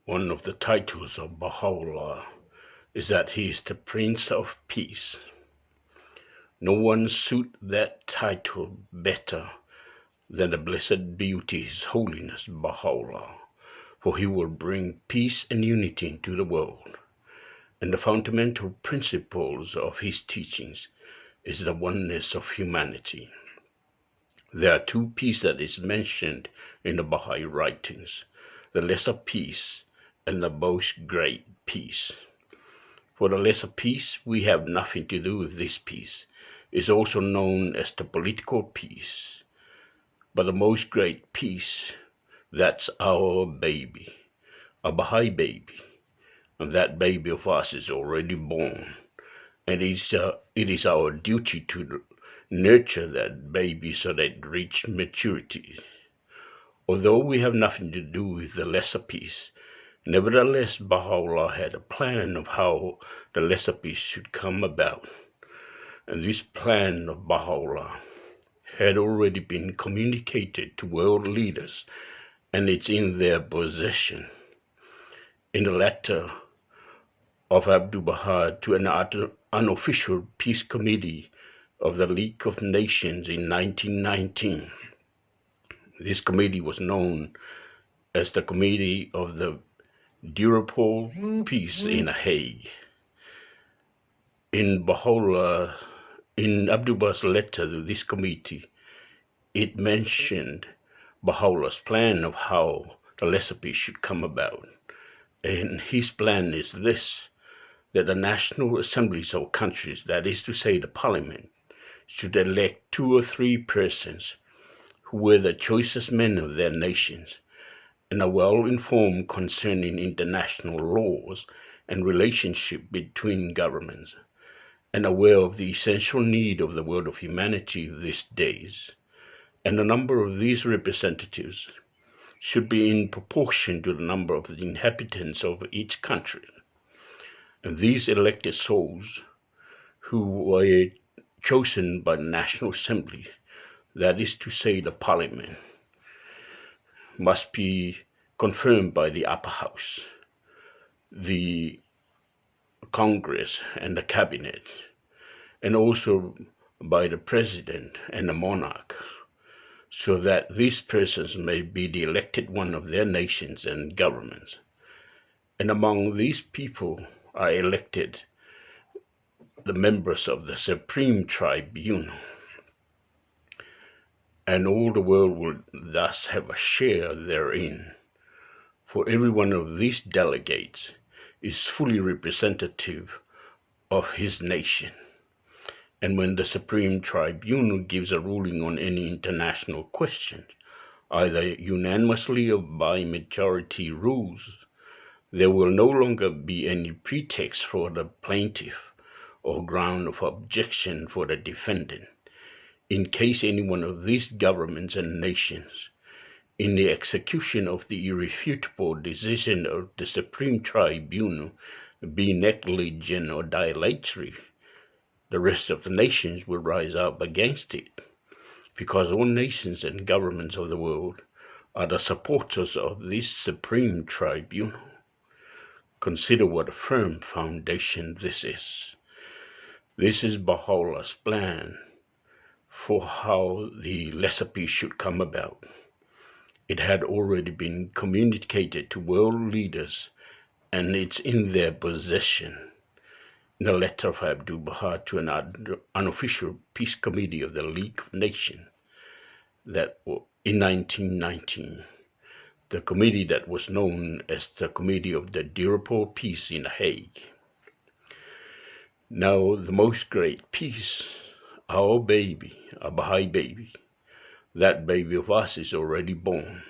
One of the titles of Baha'u'llah is that he is the Prince of Peace. No one suits that title better than the blessed beauty, His Holiness Baha'u'llah, for he will bring peace and unity into the world. And the fundamental principles of his teachings is the oneness of humanity. There are two peace that is mentioned in the Baha'i writings, the lesser peace and the most great peace. For the lesser peace, we have nothing to do with this peace. It's also known as the political peace. But the most great peace, that's our baby, a Baha'i baby. And that baby of us is already born. And it is our duty to nurture that baby so that it reaches maturity. Although we have nothing to do with the lesser peace, nevertheless, Baha'u'llah had a plan of how the lesser peace should come about. And this plan of Baha'u'llah had already been communicated to world leaders, and it's in their possession. In the letter of Abdu'l-Baha to an unofficial peace committee of the League of Nations in 1919, this committee was known as the Committee of the Durable Peace in The Hague. In Abdu'l-Baha's letter to this committee, it mentioned Baha'u'llah's plan of how the lesser peace should come about. And his plan is this, that the national assemblies of countries, that is to say the parliament, should elect 2 or 3 persons who were the choicest men of their nations and are well informed concerning international laws and relationship between governments, and aware of the essential need of the world of humanity these days. And the number of these representatives should be in proportion to the number of the inhabitants of each country. And these elected souls, who were chosen by the National Assembly, that is to say the Parliament, must be confirmed by the upper house, the Congress and the Cabinet, and also by the President and the monarch, so that these persons may be the elected one of their nations and governments. And among these people are elected the members of the Supreme Tribunal, and all the world will thus have a share therein. For every one of these delegates is fully representative of his nation. And when the Supreme Tribunal gives a ruling on any international question, either unanimously or by majority rules, there will no longer be any pretext for the plaintiff or ground of objection for the defendant, in case any one of these governments and nations, in the execution of the irrefutable decision of the Supreme Tribunal, be negligent or dilatory, the rest of the nations will rise up against it, because all nations and governments of the world are the supporters of this Supreme Tribunal. Consider what a firm foundation this is. This is Baha'u'llah's plan for how the lesser peace should come about. It had already been communicated to world leaders, and it's in their possession. In a letter of Abdu'l-Baha to an unofficial peace committee of the League of Nations, that in 1919, the committee that was known as the Committee of the Durable Peace in The Hague. Now, the most great peace, our baby, a Baha'i baby, that baby of us is already born.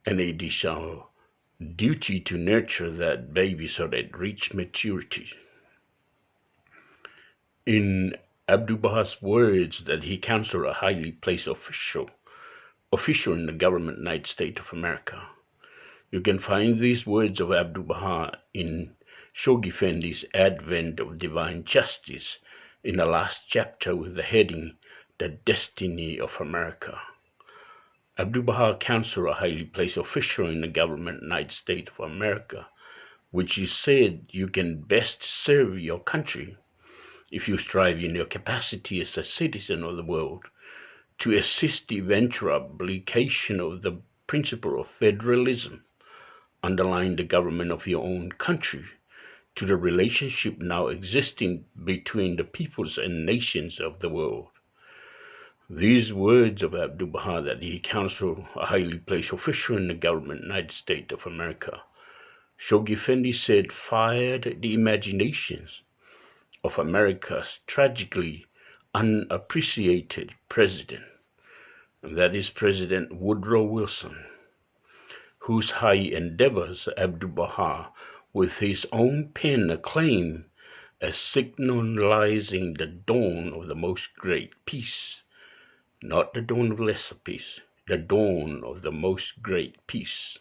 And it is our duty to nurture that baby so that it reaches maturity. In Abdu'l-Baha's words that he counseled a highly placed official in the government of the United States of America, you can find these words of Abdu'l-Baha in Shoghi Effendi's Advent of Divine Justice in the last chapter with the heading, The Destiny of America. Abdu'l-Baha counseled a highly placed official in the government United States of America, which he said you can best serve your country if you strive in your capacity as a citizen of the world to assist the eventual application of the principle of federalism underlying the government of your own country to the relationship now existing between the peoples and nations of the world. These words of Abdu'l-Baha, that he counseled a highly placed official in the government United States of America, Shoghi Effendi said, fired the imaginations of America's tragically unappreciated president, and that is President Woodrow Wilson, whose high endeavors Abdu'l-Baha with his own pen acclaimed as signalizing the dawn of the most great peace. Not the dawn of lesser peace, the dawn of the most great peace.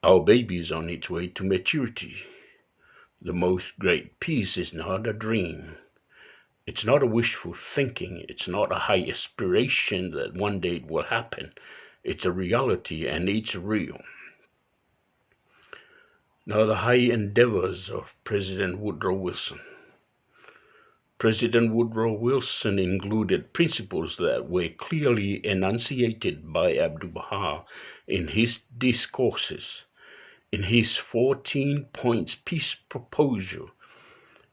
Our baby is on its way to maturity. The most great peace is not a dream. It's not a wishful thinking. It's not a high aspiration that one day it will happen. It's a reality, and it's real. Now, the high endeavors of President Woodrow Wilson. President Woodrow Wilson included principles that were clearly enunciated by Abdu'l-Baha in his discourses, in his 14-point peace proposal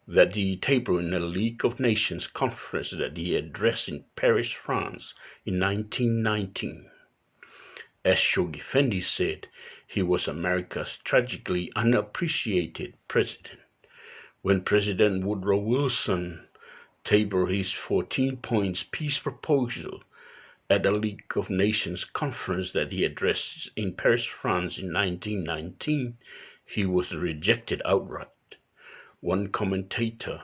that he tabled in the League of Nations conference that he addressed in Paris, France in 1919. As Shoghi Effendi said, he was America's tragically unappreciated president. When President Woodrow Wilson tabled his 14 points peace proposal at the League of Nations conference that he addressed in Paris, France in 1919, he was rejected outright. One commentator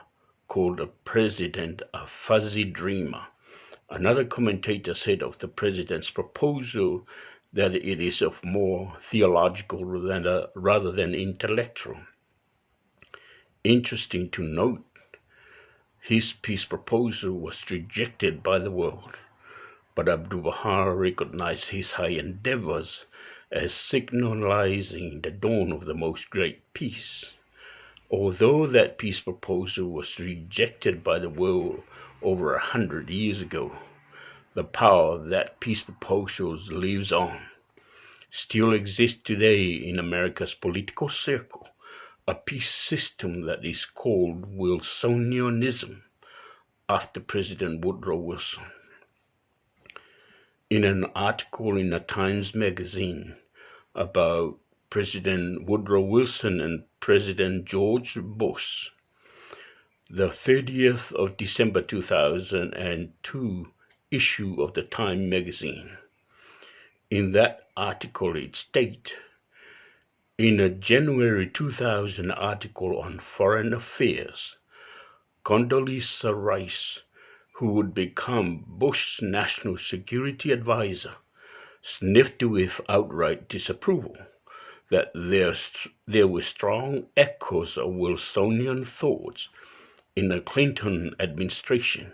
called the president a fuzzy dreamer. Another commentator said of the president's proposal that it is of more theological rather than intellectual. Interesting to note, his peace proposal was rejected by the world, but Abdu'l-Baha recognized his high endeavors as signalizing the dawn of the most great peace. Although that peace proposal was rejected by the world over 100 years ago, the power of that peace proposal lives on, still exists today in America's political circle, a peace system that is called Wilsonianism, after President Woodrow Wilson. In an article in the Times magazine about President Woodrow Wilson and President George Bush, the 30th of December 2002 issue of the Time magazine. In that article it states, in a January 2000 article on foreign affairs, Condoleezza Rice, who would become Bush's national security advisor, sniffed with outright disapproval that there were strong echoes of Wilsonian thoughts in the Clinton administration.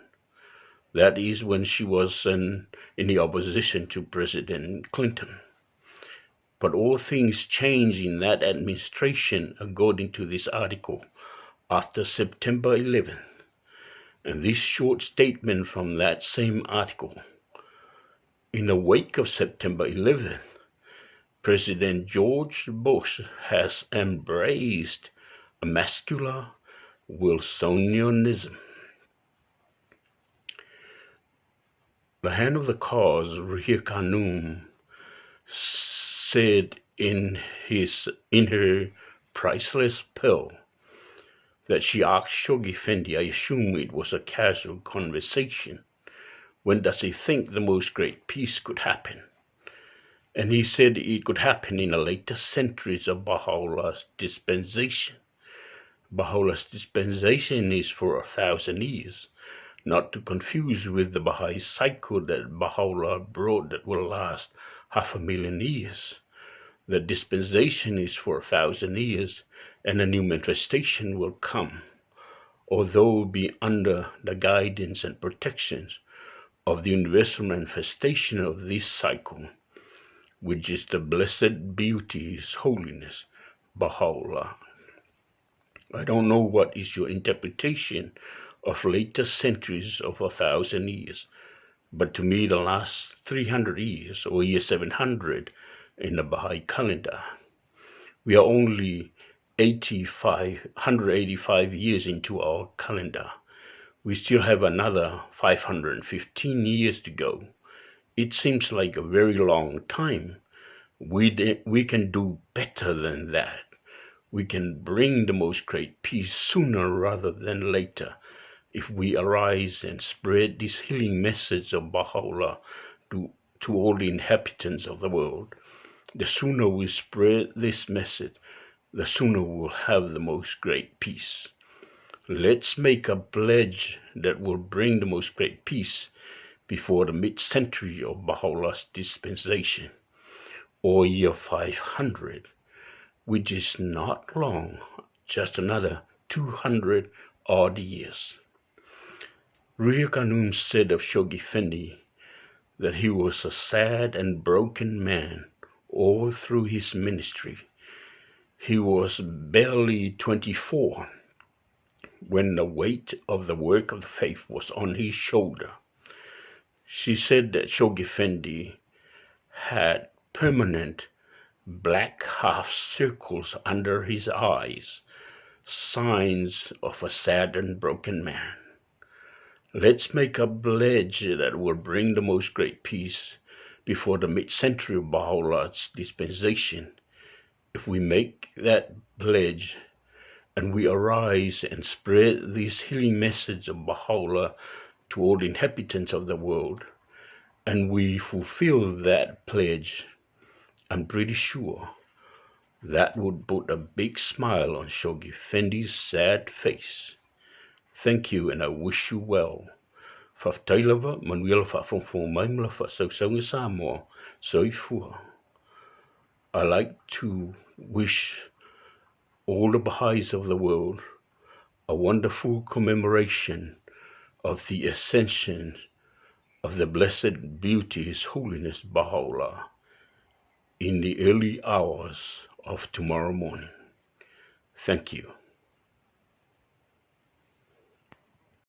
That is, when she was in the opposition to President Clinton. But all things changed in that administration, according to this article, after September 11th. And this short statement from that same article. In the wake of September 11th, President George Bush has embraced a muscular Wilsonianism. The hand of the cause, Rahia Khanum, said in her priceless pearl that she asked Shoghi Effendi, I assume it was a casual conversation, when does he think the most great peace could happen? And he said it could happen in the later centuries of Baha'u'llah's dispensation. Baha'u'llah's dispensation is for 1,000 years, not to confuse with the Baha'i cycle that Baha'u'llah brought that will last 500,000 years. The dispensation is for 1,000 years, and a new manifestation will come, although be under the guidance and protections, of the universal manifestation of this cycle, which is the blessed beauty, His Holiness, Baha'u'llah. I don't know what is your interpretation of later centuries of 1,000 years, but to me the last 300 years, or year 700 in the Baha'i calendar, we are only 185 years into our calendar. We still have another 515 years to go. It seems like a very long time. We can do better than that. We can bring the most great peace sooner rather than later if we arise and spread this healing message of Baha'u'llah to all the inhabitants of the world. The sooner we spread this message, the sooner we will have the most great peace. Let's make a pledge that will bring the most great peace before the mid-century of Baha'u'llah's dispensation, or year 500, which is not long, just another 200 odd years. Ruya Khanum said of Shoghi Effendi that he was a sad and broken man all through his ministry. He was barely 24 when the weight of the work of the faith was on his shoulder. She said that Shoghi Effendi had permanent black half circles under his eyes, signs of a sad and broken man. Let's make a pledge that will bring the most great peace before the mid-century of Baha'u'llah's dispensation. If we make that pledge and we arise and spread this healing message of Baha'u'llah to all the inhabitants of the world, and we fulfill that pledge, I'm pretty sure that would put a big smile on Shoghi Effendi's sad face. Thank you, and I wish you well. Whaftailava, manuela whafongfong maimla whasausanga Samoa, soifua. I like to wish all the Baha'is of the world a wonderful commemoration of the ascension of the blessed beauty, His Holiness Baha'u'llah, in the early hours of tomorrow morning. Thank you.